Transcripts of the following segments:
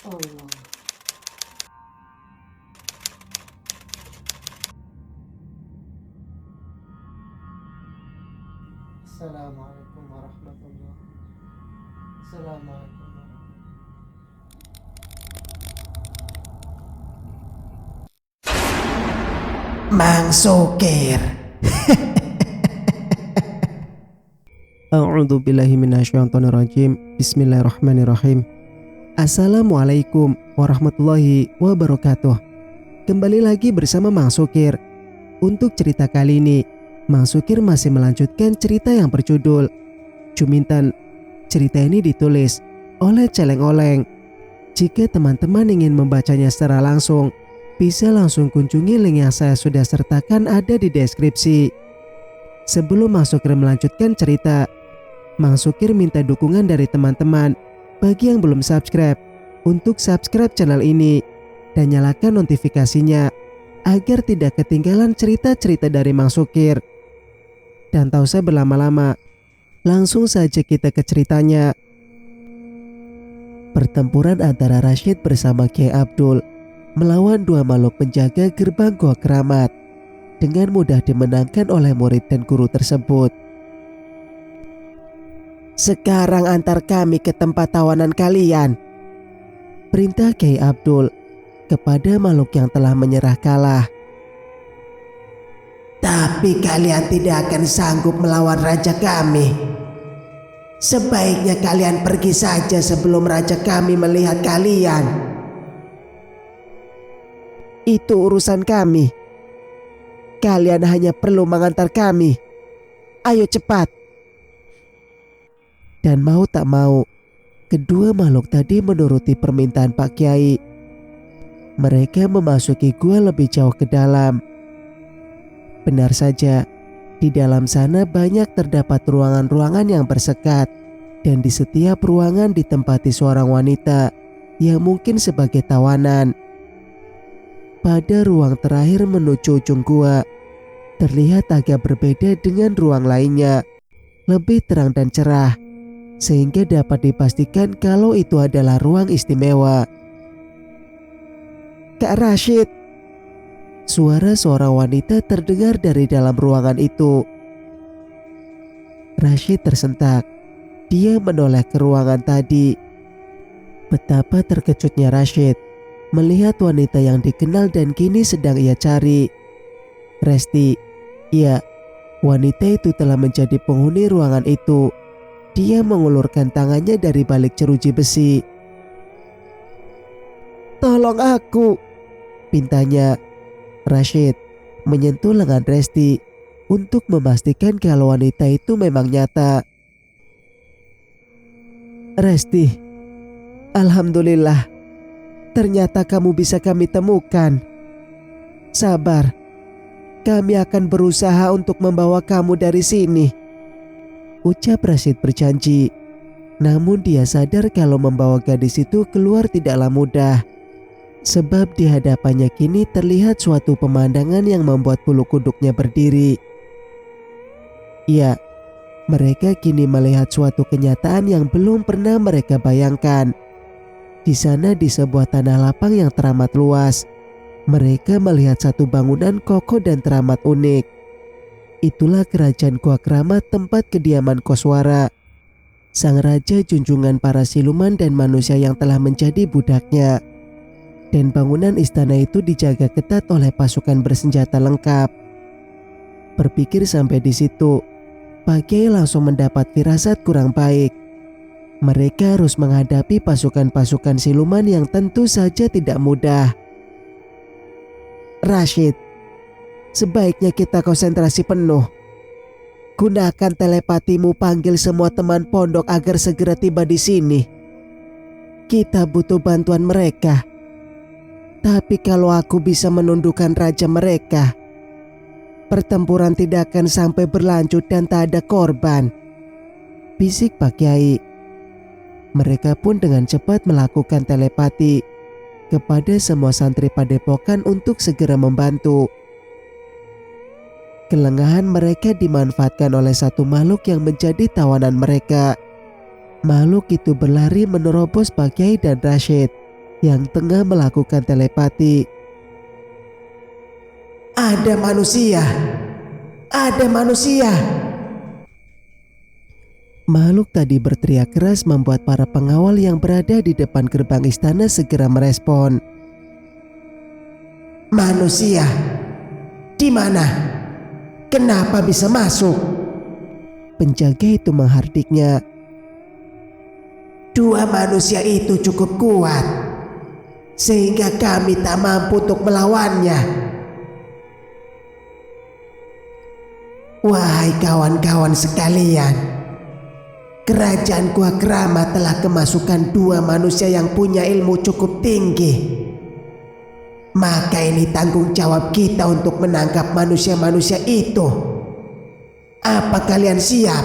Allah. Assalamualaikum warahmatullahi. Assalamualaikum warahmatullahi. Mang Sukir. A'udzu billahi minasyaitonir rajim. Bismillahirrahmanirrahim. Assalamualaikum warahmatullahi wabarakatuh. Kembali lagi bersama Mang Sukir. Untuk cerita kali ini, Mang Sukir masih melanjutkan cerita yang berjudul Cumintan. Cerita ini ditulis oleh Celeng Oleng. Jika teman-teman ingin membacanya secara langsung, bisa langsung kunjungi link yang saya sudah sertakan ada di deskripsi. Sebelum Mang Sukir melanjutkan cerita, Mang Sukir minta dukungan dari teman-teman bagi yang belum subscribe untuk subscribe channel ini dan nyalakan notifikasinya agar tidak ketinggalan cerita-cerita dari Mang Sukir. Dan tak usah berlama-lama, langsung saja kita ke ceritanya. Pertempuran antara Rashid bersama Kiai Abdul melawan dua makhluk penjaga gerbang Gua Keramat dengan mudah dimenangkan oleh murid dan guru tersebut. "Sekarang antar kami ke tempat tawanan kalian," perintah Kiai Abdul kepada makhluk yang telah menyerah kalah. Tapi kalian tidak akan sanggup melawan raja kami. Sebaiknya kalian pergi saja sebelum raja kami melihat kalian. "Itu urusan kami. Kalian hanya perlu mengantar kami. Ayo cepat." Dan mau tak mau, kedua makhluk tadi menuruti permintaan Pak Kiai. Mereka memasuki gua lebih jauh ke dalam. Benar saja, di dalam sana banyak terdapat ruangan-ruangan yang bersekat, dan di setiap ruangan ditempati seorang wanita yang mungkin sebagai tawanan. Pada ruang terakhir menuju ujung gua, terlihat agak berbeda dengan ruang lainnya, lebih terang dan cerah, sehingga dapat dipastikan kalau itu adalah ruang istimewa. "Kak Rashid!" Suara seorang wanita terdengar dari dalam ruangan itu. Rashid tersentak. Dia menoleh ke ruangan tadi. Betapa terkejutnya Rashid melihat wanita yang dikenal dan kini sedang ia cari. Resti. Ya, wanita itu telah menjadi penghuni ruangan itu. Dia mengulurkan tangannya dari balik jeruji besi. "Tolong aku," pintanya. Rashid menyentuh lengan Resti untuk memastikan kalau wanita itu memang nyata. "Resti, alhamdulillah, ternyata kamu bisa kami temukan. Sabar, kami akan berusaha untuk membawa kamu dari sini," ucap Rashid berjanji. Namun dia sadar kalau membawa gadis itu keluar tidaklah mudah. Sebab di hadapannya kini terlihat suatu pemandangan yang membuat bulu kuduknya berdiri. Ya, mereka kini melihat suatu kenyataan yang belum pernah mereka bayangkan. Di sana di sebuah tanah lapang yang teramat luas, mereka melihat satu bangunan kokoh dan teramat unik. Itulah kerajaan Gua Keramat, tempat kediaman Koswara, sang raja junjungan para siluman dan manusia yang telah menjadi budaknya. Dan bangunan istana itu dijaga ketat oleh pasukan bersenjata lengkap. Berpikir sampai di situ, Pak Kiai langsung mendapat firasat kurang baik. Mereka harus menghadapi pasukan-pasukan siluman yang tentu saja tidak mudah. "Rashid, sebaiknya kita konsentrasi penuh. Gunakan telepatimu, panggil semua teman pondok agar segera tiba di sini. Kita butuh bantuan mereka. Tapi kalau aku bisa menundukkan raja mereka, pertempuran tidak akan sampai berlanjut dan tak ada korban," bisik Pak Kiai. Mereka pun dengan cepat melakukan telepati kepada semua santri padepokan untuk segera membantu. Kelengahan mereka dimanfaatkan oleh satu makhluk yang menjadi tawanan mereka. Makhluk itu berlari menerobos Pak Kiai dan Rashid yang tengah melakukan telepati. Ada manusia! Ada manusia! Makhluk tadi berteriak keras membuat para pengawal yang berada di depan gerbang istana segera merespon. Manusia? Di mana? Kenapa bisa masuk? Penjaga itu menghardiknya. Dua manusia itu cukup kuat, sehingga kami tak mampu untuk melawannya. Wahai kawan-kawan sekalian, kerajaan Gua Keramat telah kemasukan dua manusia yang punya ilmu cukup tinggi. Maka ini tanggung jawab kita untuk menangkap manusia-manusia itu. Apa kalian siap?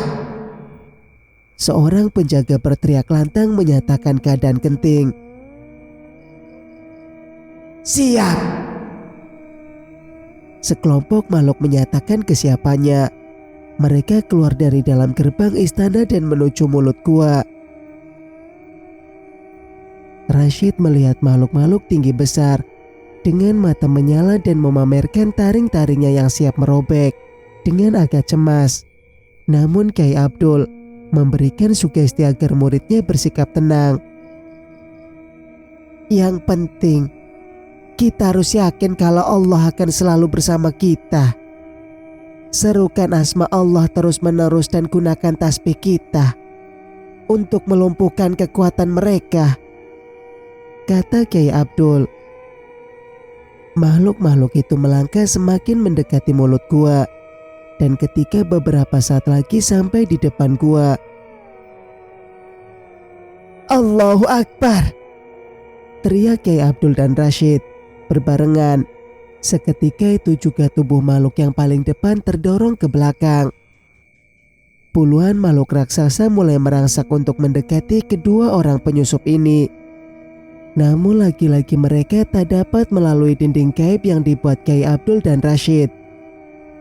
Seorang penjaga berteriak lantang menyatakan keadaan genting. Siap! Sekelompok makhluk menyatakan kesiapannya. Mereka keluar dari dalam gerbang istana dan menuju mulut gua. Rashid melihat makhluk-makhluk tinggi besar dengan mata menyala dan memamerkan taring-taringnya yang siap merobek dengan agak cemas. Namun Kyai Abdul memberikan sugesti agar muridnya bersikap tenang. Yang penting, kita harus yakin kalau Allah akan selalu bersama kita. Serukan asma Allah terus-menerus dan gunakan tasbih kita untuk melumpuhkan kekuatan mereka, kata Kyai Abdul. Makhluk-makhluk itu melangkah semakin mendekati mulut gua, dan ketika beberapa saat lagi sampai di depan gua, Allahu Akbar! teriak Kyai Abdul dan Rashid berbarengan. Seketika itu juga tubuh makhluk yang paling depan terdorong ke belakang. Puluhan makhluk raksasa mulai merangsak untuk mendekati kedua orang penyusup ini. Namun lagi-lagi mereka tak dapat melalui dinding gaib yang dibuat Kyai Abdul dan Rashid.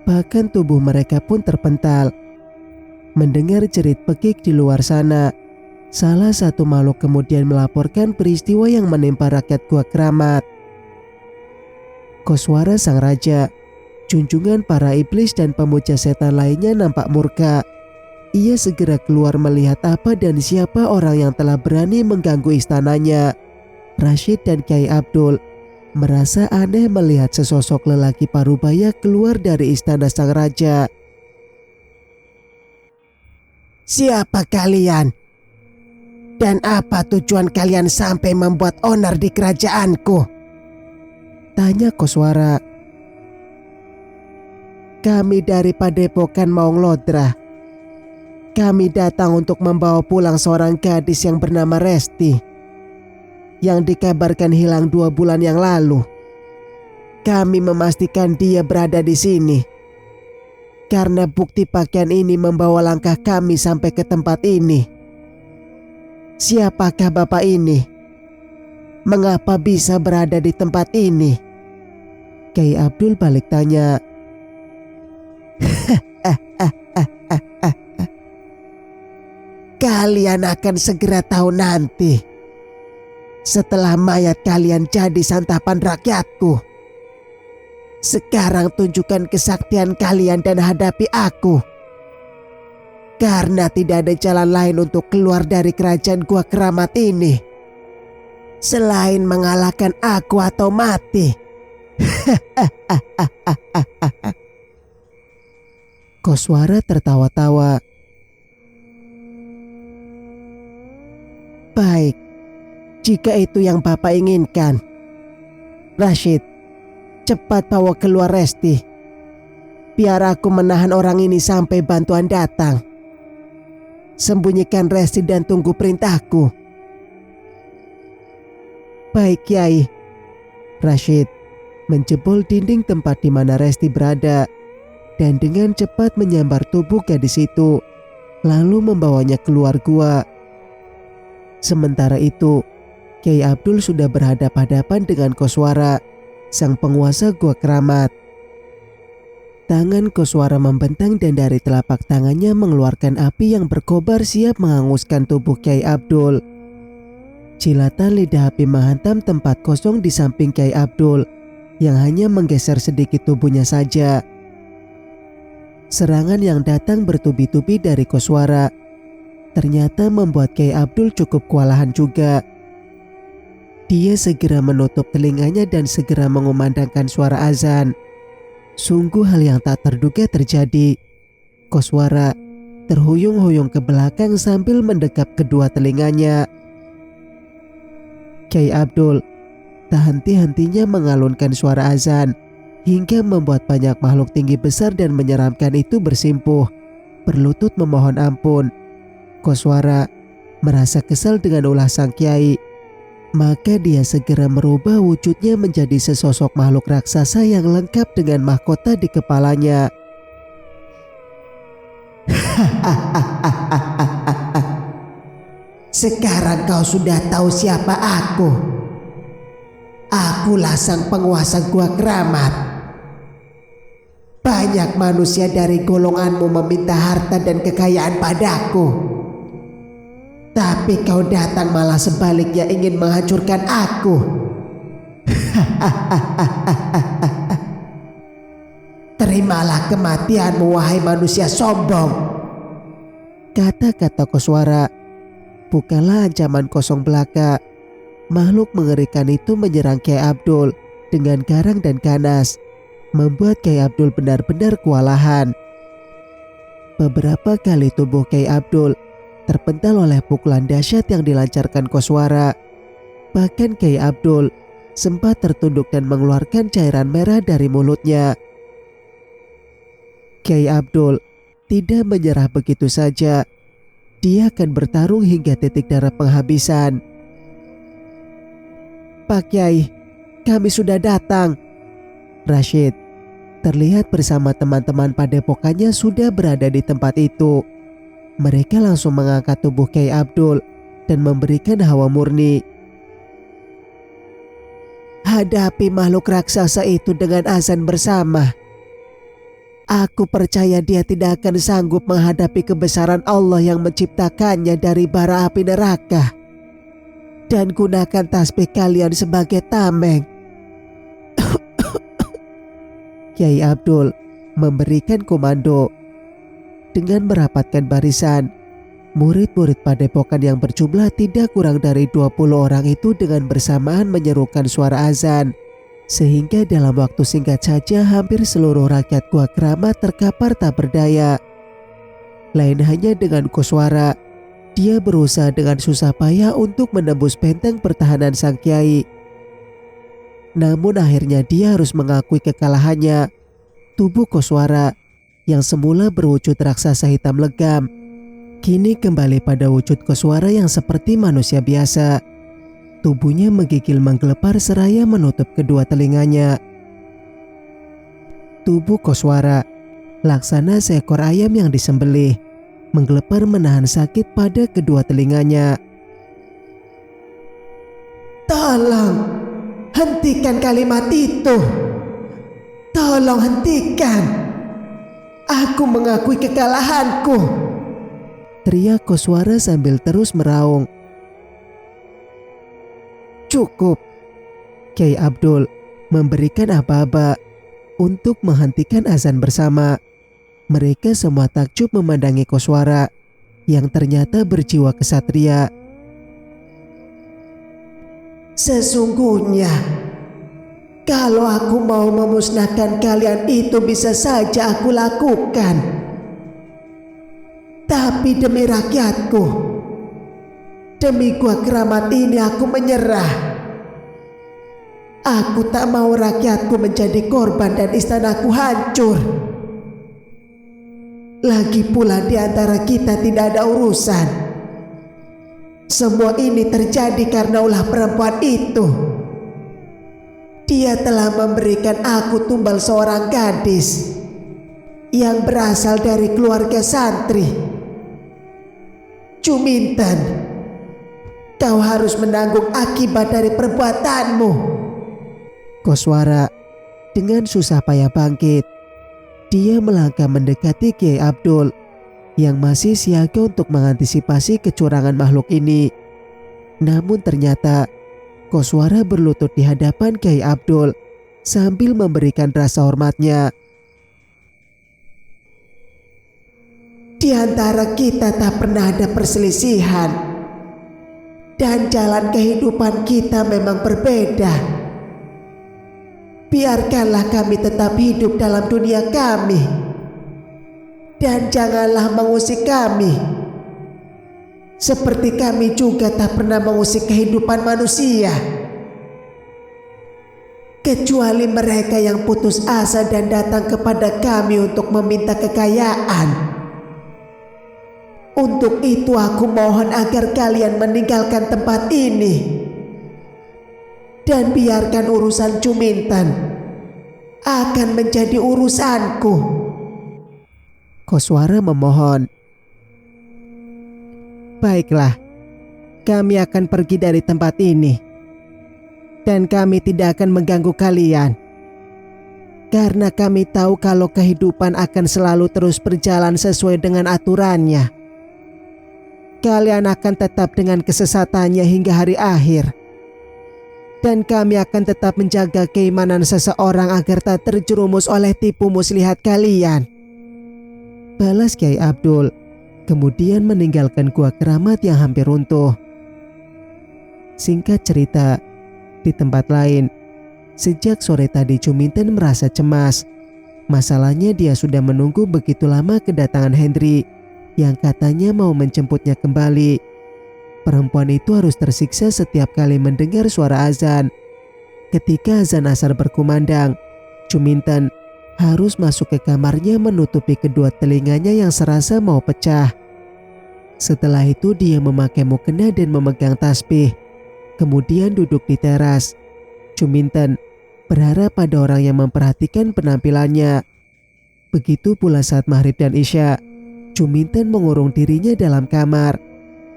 Bahkan tubuh mereka pun terpental. Mendengar jerit pekik di luar sana, salah satu makhluk kemudian melaporkan peristiwa yang menimpa rakyat Gua Keramat. Koswara sang raja, junjungan para iblis dan pemuja setan lainnya nampak murka. Ia segera keluar melihat apa dan siapa orang yang telah berani mengganggu istananya. Rashid dan Kyai Abdul merasa aneh melihat sesosok lelaki parubaya keluar dari istana sang raja. Siapa kalian? Dan apa tujuan kalian sampai membuat onar di kerajaanku? Tanya Koswara. Kami dari Padepokan Maung Lodra. Kami datang untuk membawa pulang seorang gadis yang bernama Resti, yang dikabarkan hilang 2 bulan yang lalu. Kami memastikan dia berada di sini, karena bukti pakaian ini membawa langkah kami sampai ke tempat ini. Siapakah bapak ini? Mengapa bisa berada di tempat ini? Kyai Abdul balik tanya. Kalian akan segera tahu nanti, setelah mayat kalian jadi santapan rakyatku. Sekarang tunjukkan kesaktian kalian dan hadapi aku. Karena tidak ada jalan lain untuk keluar dari kerajaan Gua Keramat ini selain mengalahkan aku atau mati. Koswara tertawa-tawa. Baik, jika itu yang Bapak inginkan. Rashid, cepat bawa keluar Resti. Biar aku menahan orang ini sampai bantuan datang. Sembunyikan Resti dan tunggu perintahku. Baik, Kyai. Rashid menjebol dinding tempat di mana Resti berada dan dengan cepat menyambar tubuh gadis itu, lalu membawanya keluar gua. Sementara itu, Kyai Abdul sudah berhadap-hadapan dengan Koswara, sang penguasa Gua Keramat. Tangan Koswara membentang dan dari telapak tangannya mengeluarkan api yang berkobar siap menghanguskan tubuh Kyai Abdul. Cilatan lidah api menghantam tempat kosong di samping Kyai Abdul yang hanya menggeser sedikit tubuhnya saja. Serangan yang datang bertubi-tubi dari Koswara ternyata membuat Kyai Abdul cukup kewalahan juga. Dia segera menutup telinganya dan segera mengumandangkan suara azan. Sungguh hal yang tak terduga terjadi. Koswara terhuyung-huyung ke belakang sambil mendekap kedua telinganya. Kyai Abdul tak henti-hentinya mengalunkan suara azan hingga membuat banyak makhluk tinggi besar dan menyeramkan itu bersimpuh, berlutut memohon ampun. Koswara merasa kesal dengan ulah sang kiai. Maka dia segera merubah wujudnya menjadi sesosok makhluk raksasa yang lengkap dengan mahkota di kepalanya. Sekarang kau sudah tahu siapa aku. Akulah sang penguasa Gua Keramat. Banyak manusia dari golonganmu meminta harta dan kekayaan padaku. Tapi kau datang malah sebaliknya ingin menghancurkan aku. Terimalah kematianmu wahai manusia sombong. Kata-kata Koswara bukanlah ancaman kosong belaka. Makhluk mengerikan itu menyerang Kyai Abdul dengan garang dan ganas, membuat Kyai Abdul benar-benar kewalahan. Beberapa kali tubuh Kyai Abdul terpental oleh pukulan dahsyat yang dilancarkan Koswara. Bahkan Kyai Abdul sempat tertunduk dan mengeluarkan cairan merah dari mulutnya. Kyai Abdul tidak menyerah begitu saja. Dia akan bertarung hingga titik darah penghabisan. "Pak Kyai, kami sudah datang." Rashid terlihat bersama teman-teman padepokannya sudah berada di tempat itu. Mereka langsung mengangkat tubuh Kyai Abdul dan memberikan hawa murni. Hadapi makhluk raksasa itu dengan azan bersama. Aku percaya dia tidak akan sanggup menghadapi kebesaran Allah yang menciptakannya dari bara api neraka. Dan gunakan tasbih kalian sebagai tameng. Kyai Abdul memberikan komando. Dengan merapatkan barisan, murid-murid padepokan yang berjumlah tidak kurang dari 20 orang itu dengan bersamaan menyerukan suara azan. Sehingga dalam waktu singkat saja hampir seluruh rakyat Gua Keramat terkapar tak berdaya. Lain hanya dengan Koswara, dia berusaha dengan susah payah untuk menembus benteng pertahanan sang kiai. Namun akhirnya dia harus mengakui kekalahannya. Tubuh Koswara yang semula berwujud raksasa hitam legam, kini kembali pada wujud Koswara yang seperti manusia biasa. Tubuhnya menggigil menggelepar seraya menutup kedua telinganya. Tubuh Koswara laksana seekor ayam yang disembelih, menggelepar menahan sakit pada kedua telinganya. Tolong, hentikan kalimat itu. Tolong hentikan. Aku mengakui kekalahanku, teriak Koswara sambil terus meraung. Cukup. Kyai Abdul memberikan aba-aba untuk menghentikan azan bersama. Mereka semua takjub memandangi Koswara yang ternyata berjiwa kesatria. Sesungguhnya, kalau aku mau memusnahkan kalian itu bisa saja aku lakukan. Tapi demi rakyatku, demi Gua Keramat ini aku menyerah. Aku tak mau rakyatku menjadi korban dan istanaku hancur. Lagi pula di antara kita tidak ada urusan. Semua ini terjadi karena ulah perempuan itu. Dia telah memberikan aku tumbal seorang gadis yang berasal dari keluarga santri. Juminten, kau harus menanggung akibat dari perbuatanmu. Koswara dengan susah payah bangkit. Dia melangkah mendekati Kyai Abdul yang masih siaga untuk mengantisipasi kecurangan makhluk ini. Namun ternyata Koswara berlutut di hadapan Kyai Abdul sambil memberikan rasa hormatnya. Di antara kita tak pernah ada perselisihan, dan jalan kehidupan kita memang berbeda. Biarkanlah kami tetap hidup dalam dunia kami, dan janganlah mengusik kami, seperti kami juga tak pernah mengusik kehidupan manusia. Kecuali mereka yang putus asa dan datang kepada kami untuk meminta kekayaan. Untuk itu aku mohon agar kalian meninggalkan tempat ini dan biarkan urusan Juminten akan menjadi urusanku. Koswara memohon. Baiklah, kami akan pergi dari tempat ini. Dan kami tidak akan mengganggu kalian. Karena kami tahu kalau kehidupan akan selalu terus berjalan sesuai dengan aturannya. Kalian akan tetap dengan kesesatannya hingga hari akhir. Dan kami akan tetap menjaga keimanan seseorang agar tak terjerumus oleh tipu muslihat kalian. Balas Kyai Abdul, kemudian meninggalkan gua keramat yang hampir runtuh. Singkat cerita, di tempat lain, sejak sore tadi Juminten merasa cemas. Masalahnya dia sudah menunggu begitu lama kedatangan Hendri yang katanya mau menjemputnya kembali. Perempuan itu harus tersiksa setiap kali mendengar suara azan. Ketika azan asar berkumandang, Juminten harus masuk ke kamarnya menutupi kedua telinganya yang serasa mau pecah. Setelah itu dia memakai mukena dan memegang tasbih, kemudian duduk di teras. Juminten berharap pada orang yang memperhatikan penampilannya. Begitu pula saat maghrib dan isya, Juminten mengurung dirinya dalam kamar.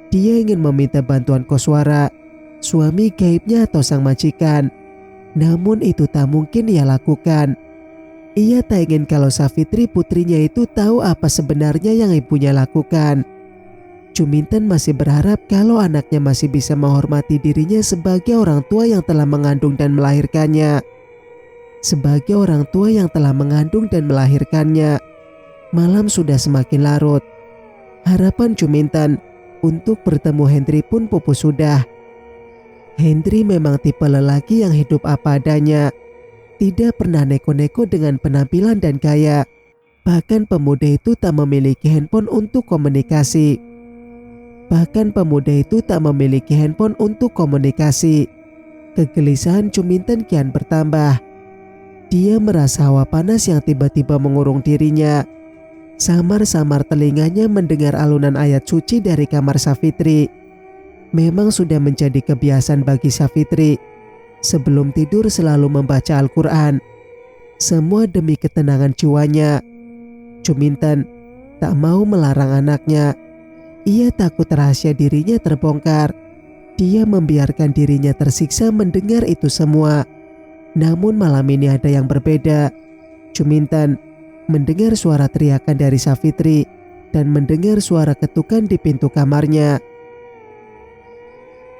Dia ingin meminta bantuan Koswara, suami gaibnya atau sang majikan. Namun itu tak mungkin ia lakukan. Ia tak ingin kalau Safitri putrinya itu tahu apa sebenarnya yang ibunya lakukan. Juminten masih berharap kalau anaknya masih bisa menghormati dirinya sebagai orang tua yang telah mengandung dan melahirkannya. Sebagai orang tua yang telah mengandung dan melahirkannya. Malam sudah semakin larut. Harapan Juminten untuk bertemu Hendri pun pupus sudah. Hendri memang tipe lelaki yang hidup apa adanya. Tidak pernah neko-neko dengan penampilan dan gaya. Bahkan pemuda itu tak memiliki handphone untuk komunikasi. Kegelisahan Juminten kian bertambah. Dia merasa hawa panas yang tiba-tiba mengurung dirinya. Samar-samar telinganya mendengar alunan ayat suci dari kamar Safitri. Memang sudah menjadi kebiasaan bagi Safitri sebelum tidur selalu membaca Al-Quran. Semua demi ketenangan jiwanya. Juminten tak mau melarang anaknya. Ia takut rahasia dirinya terbongkar. Dia membiarkan dirinya tersiksa mendengar itu semua. Namun malam ini ada yang berbeda. Juminten mendengar suara teriakan dari Safitri dan mendengar suara ketukan di pintu kamarnya.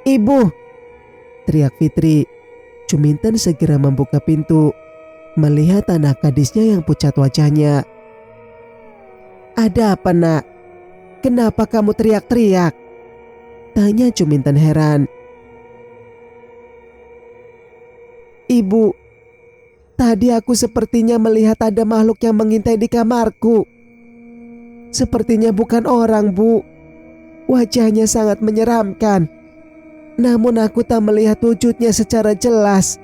"Ibu!" teriak Fitri. Juminten segera membuka pintu, melihat anak gadisnya yang pucat wajahnya. "Ada apa, Nak? Kenapa kamu teriak-teriak?" tanya Juminten heran. "Ibu, tadi aku sepertinya melihat ada makhluk yang mengintai di kamarku. Sepertinya bukan orang, Bu. Wajahnya sangat menyeramkan. Namun aku tak melihat wujudnya secara jelas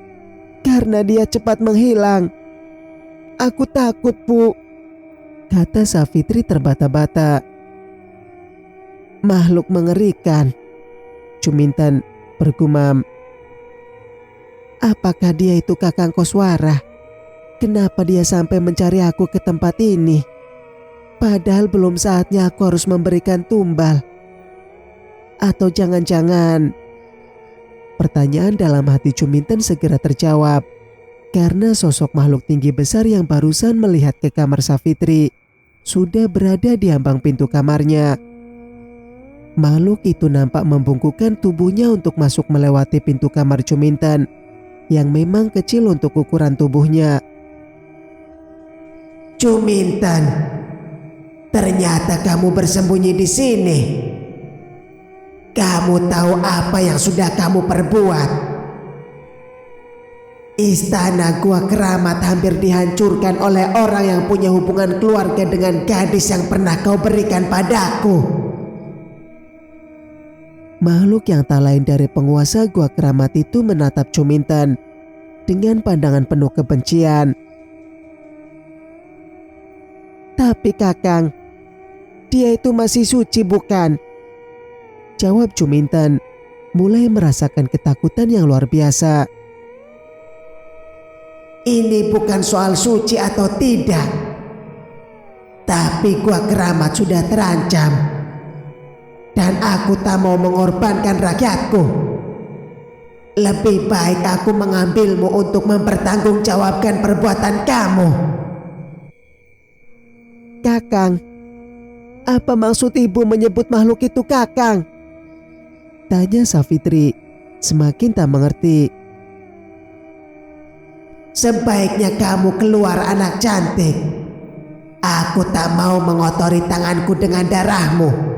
karena dia cepat menghilang. Aku takut, Bu," kata Safitri terbata-bata. "Makhluk mengerikan," Juminten bergumam. "Apakah dia itu Kakang Koswara? Kenapa dia sampai mencari aku ke tempat ini? Padahal belum saatnya aku harus memberikan tumbal. Atau jangan-jangan..." Pertanyaan dalam hati Juminten segera terjawab karena sosok makhluk tinggi besar yang barusan melihat ke kamar Safitri sudah berada di ambang pintu kamarnya. Makhluk itu nampak membungkukkan tubuhnya untuk masuk melewati pintu kamar Cumintan yang memang kecil untuk ukuran tubuhnya. Cumintan, ternyata kamu bersembunyi di sini. Kamu tahu apa yang sudah kamu perbuat? Istana Gua Keramat hampir dihancurkan oleh orang yang punya hubungan keluarga dengan gadis yang pernah kau berikan padaku. Makhluk yang tak lain dari penguasa Gua Keramat itu menatap Cumintan dengan pandangan penuh kebencian. Tapi Kakang, dia itu masih suci bukan? Jawab Cumintan, mulai merasakan ketakutan yang luar biasa. Ini bukan soal suci atau tidak, tapi Gua Keramat sudah terancam. Dan aku tak mau mengorbankan rakyatku. Lebih baik aku mengambilmu untuk mempertanggungjawabkan perbuatan kamu. Kakang, apa maksud ibu menyebut makhluk itu Kakang? Tanya Safitri, semakin tak mengerti. Sebaiknya kamu keluar, anak cantik. Aku tak mau mengotori tanganku dengan darahmu.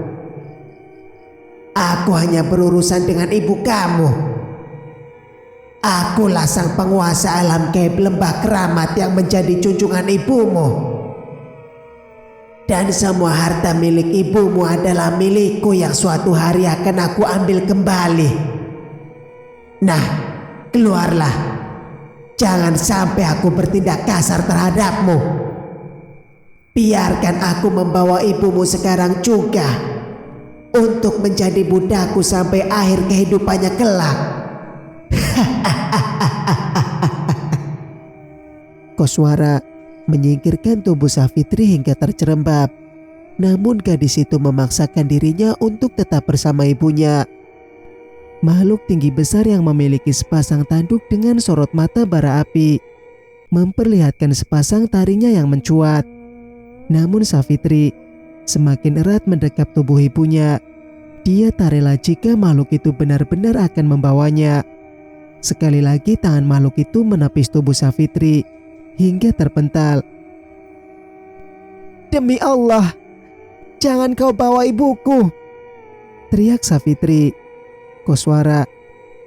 Aku hanya berurusan dengan ibu kamu. Akulah sang penguasa alam gaib Lembah Keramat yang menjadi junjungan ibumu. Dan semua harta milik ibumu adalah milikku yang suatu hari akan aku ambil kembali. Nah, keluarlah. Jangan sampai aku bertindak kasar terhadapmu. Biarkan aku membawa ibumu sekarang juga untuk menjadi budakku sampai akhir kehidupannya kelak. Koswara menyingkirkan tubuh Safitri hingga tercerembab. Namun gadis itu memaksakan dirinya untuk tetap bersama ibunya. Makhluk tinggi besar yang memiliki sepasang tanduk dengan sorot mata bara api memperlihatkan sepasang taringnya yang mencuat. Namun Safitri semakin erat mendekap tubuh ibunya. Dia tak rela jika makhluk itu benar-benar akan membawanya. Sekali lagi tangan makhluk itu menepis tubuh Safitri hingga terpental. Demi Allah, jangan kau bawa ibuku, teriak Safitri. Koswara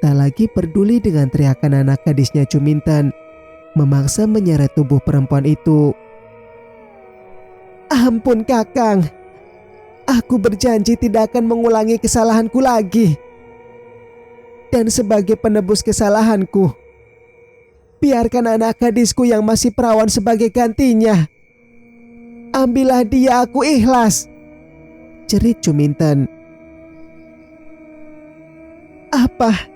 tak lagi peduli dengan teriakan anak gadisnya Cumintan, memaksa menyeret tubuh perempuan itu. Ampun Kakang, aku berjanji tidak akan mengulangi kesalahanku lagi. Dan sebagai penebus kesalahanku, biarkan anak gadisku yang masih perawan sebagai gantinya. Ambillah dia, aku ikhlas, jerit Cumintan. Apa?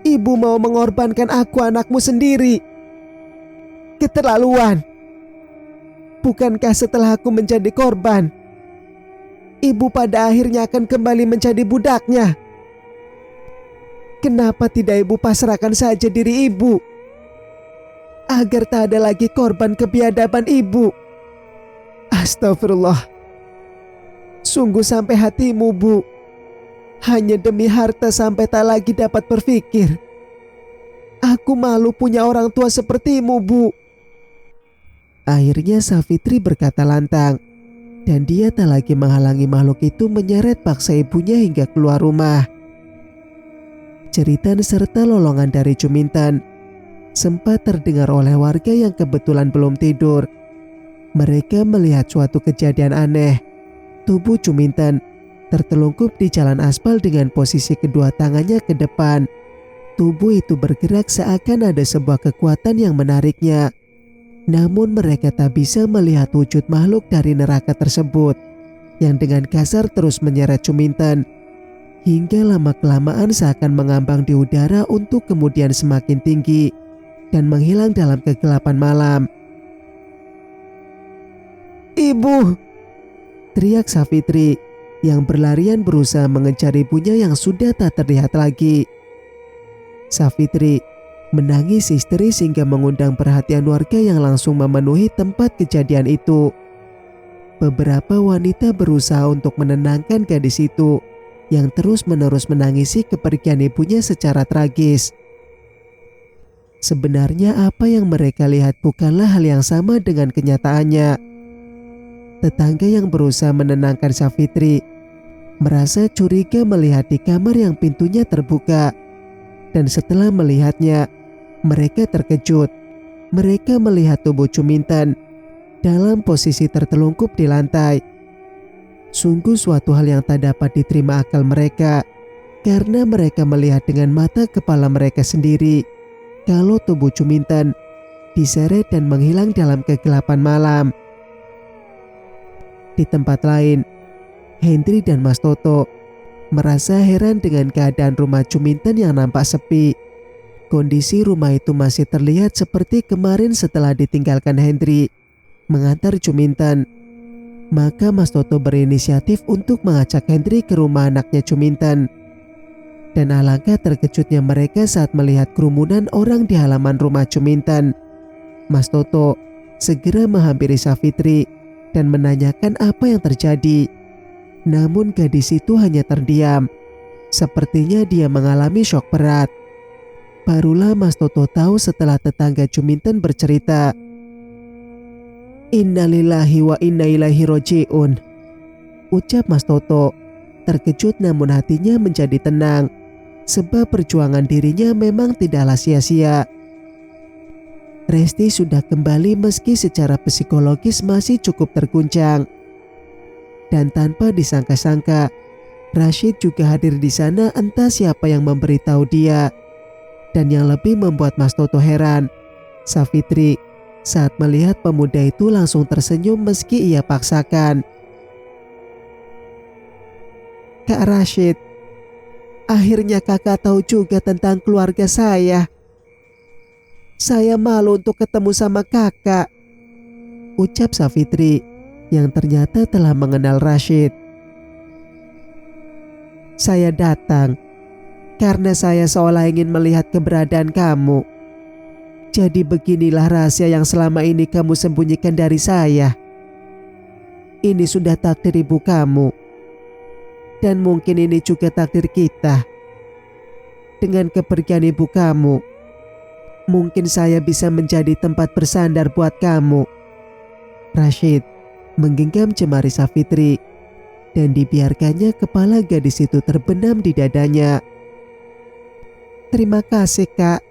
Ibu mau mengorbankan aku, anakmu sendiri? Keterlaluan. Bukankah setelah aku menjadi korban, ibu pada akhirnya akan kembali menjadi budaknya? Kenapa tidak ibu pasrahkan saja diri ibu, agar tak ada lagi korban kebiadaban ibu? Astagfirullah. Sungguh sampai hatimu, Bu. Hanya demi harta sampai tak lagi dapat berpikir. Aku malu punya orang tua sepertimu, Bu. Akhirnya Safitri berkata lantang, dan dia tak lagi menghalangi makhluk itu menyeret paksa ibunya hingga keluar rumah. Jeritan serta lolongan dari Cumintan sempat terdengar oleh warga yang kebetulan belum tidur. Mereka melihat suatu kejadian aneh. Tubuh Cumintan tertelungkup di jalan aspal dengan posisi kedua tangannya ke depan. Tubuh itu bergerak seakan ada sebuah kekuatan yang menariknya. Namun mereka tak bisa melihat wujud makhluk dari neraka tersebut yang dengan kasar terus menyeret Cumintan hingga lama-kelamaan seakan mengambang di udara untuk kemudian semakin tinggi dan menghilang dalam kegelapan malam. Ibu, teriak Safitri yang berlarian berusaha mengejar ibunya yang sudah tak terlihat lagi. Safitri menangis histeris hingga mengundang perhatian warga yang langsung memenuhi tempat kejadian itu. Beberapa wanita berusaha untuk menenangkan gadis itu, yang terus-menerus menangisi kepergian ibunya secara tragis. Sebenarnya apa yang mereka lihat bukanlah hal yang sama dengan kenyataannya. Tetangga yang berusaha menenangkan Safitri merasa curiga melihat di kamar yang pintunya terbuka. Dan setelah melihatnya, mereka terkejut. Mereka melihat tubuh Juminten dalam posisi tertelungkup di lantai. Sungguh suatu hal yang tak dapat diterima akal mereka, karena mereka melihat dengan mata kepala mereka sendiri kalau tubuh Juminten diseret dan menghilang dalam kegelapan malam. Di tempat lain, Hendri dan Mas Toto merasa heran dengan keadaan rumah Juminten yang nampak sepi. Kondisi rumah itu masih terlihat seperti kemarin setelah ditinggalkan Hendri mengantar Juminten. Maka Mas Toto berinisiatif untuk mengajak Hendri ke rumah anaknya Juminten. Dan alangkah terkejutnya mereka saat melihat kerumunan orang di halaman rumah Juminten. Mas Toto segera menghampiri Safitri dan menanyakan apa yang terjadi. Namun gadis itu hanya terdiam. Sepertinya dia mengalami syok berat. Barulah Mas Toto tahu setelah tetangga Juminten bercerita. Innalillahi wa inna ilaihi roji'un, ucap Mas Toto. Terkejut namun hatinya menjadi tenang, sebab perjuangan dirinya memang tidaklah sia-sia. Resti sudah kembali meski secara psikologis masih cukup terguncang. Dan tanpa disangka-sangka, Rashid juga hadir di sana, entah siapa yang memberitahu dia. Dan yang lebih membuat Mas Toto heran, Safitri saat melihat pemuda itu langsung tersenyum meski ia paksakan. Kak Rashid, akhirnya kakak tahu juga tentang keluarga saya. Saya malu untuk ketemu sama kakak, ucap Safitri yang ternyata telah mengenal Rashid. Saya datang karena saya seolah ingin melihat keberadaan kamu. Jadi beginilah rahasia yang selama ini kamu sembunyikan dari saya. Ini sudah takdir ibu kamu. Dan mungkin ini juga takdir kita. Dengan kepergian ibu kamu, mungkin saya bisa menjadi tempat bersandar buat kamu. Rashid menggenggam jemari Safitri dan dibiarkannya kepala gadis itu terbenam di dadanya. Terima kasih kak.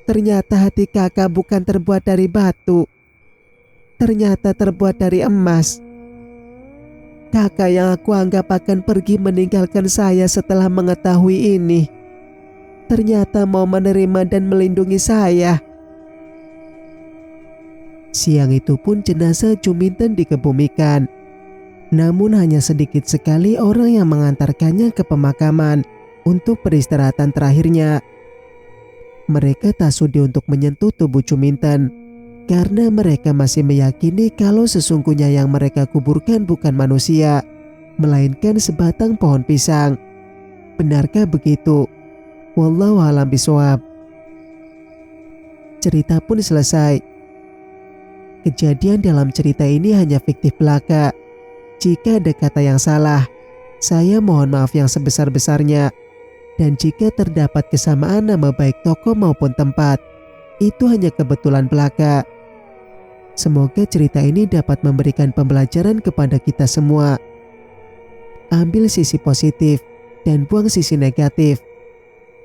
Ternyata hati kakak bukan terbuat dari batu. Ternyata terbuat dari emas. Kakak yang aku anggap akan pergi meninggalkan saya setelah mengetahui ini, ternyata mau menerima dan melindungi saya. Siang itu pun jenazah Juminten dikebumikan. Namun hanya sedikit sekali orang yang mengantarkannya ke pemakaman untuk peristirahatan terakhirnya. Mereka tak sudi untuk menyentuh tubuh Juminten karena mereka masih meyakini kalau sesungguhnya yang mereka kuburkan bukan manusia, melainkan sebatang pohon pisang. Benarkah begitu? Wallahu a'lam bishawab. Cerita pun selesai. Kejadian dalam cerita ini hanya fiktif belaka. Jika ada kata yang salah, saya mohon maaf yang sebesar-besarnya. Dan jika terdapat kesamaan nama baik tokoh maupun tempat, itu hanya kebetulan belaka. Semoga cerita ini dapat memberikan pembelajaran kepada kita semua. Ambil sisi positif dan buang sisi negatif.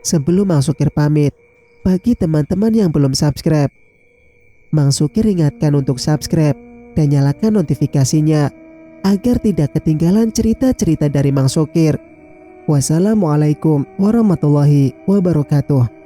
Sebelum Mang Sukir pamit, bagi teman-teman yang belum subscribe, Mang Sukir ingatkan untuk subscribe dan nyalakan notifikasinya agar tidak ketinggalan cerita-cerita dari Mang Sukir. Wassalamualaikum warahmatullahi wabarakatuh.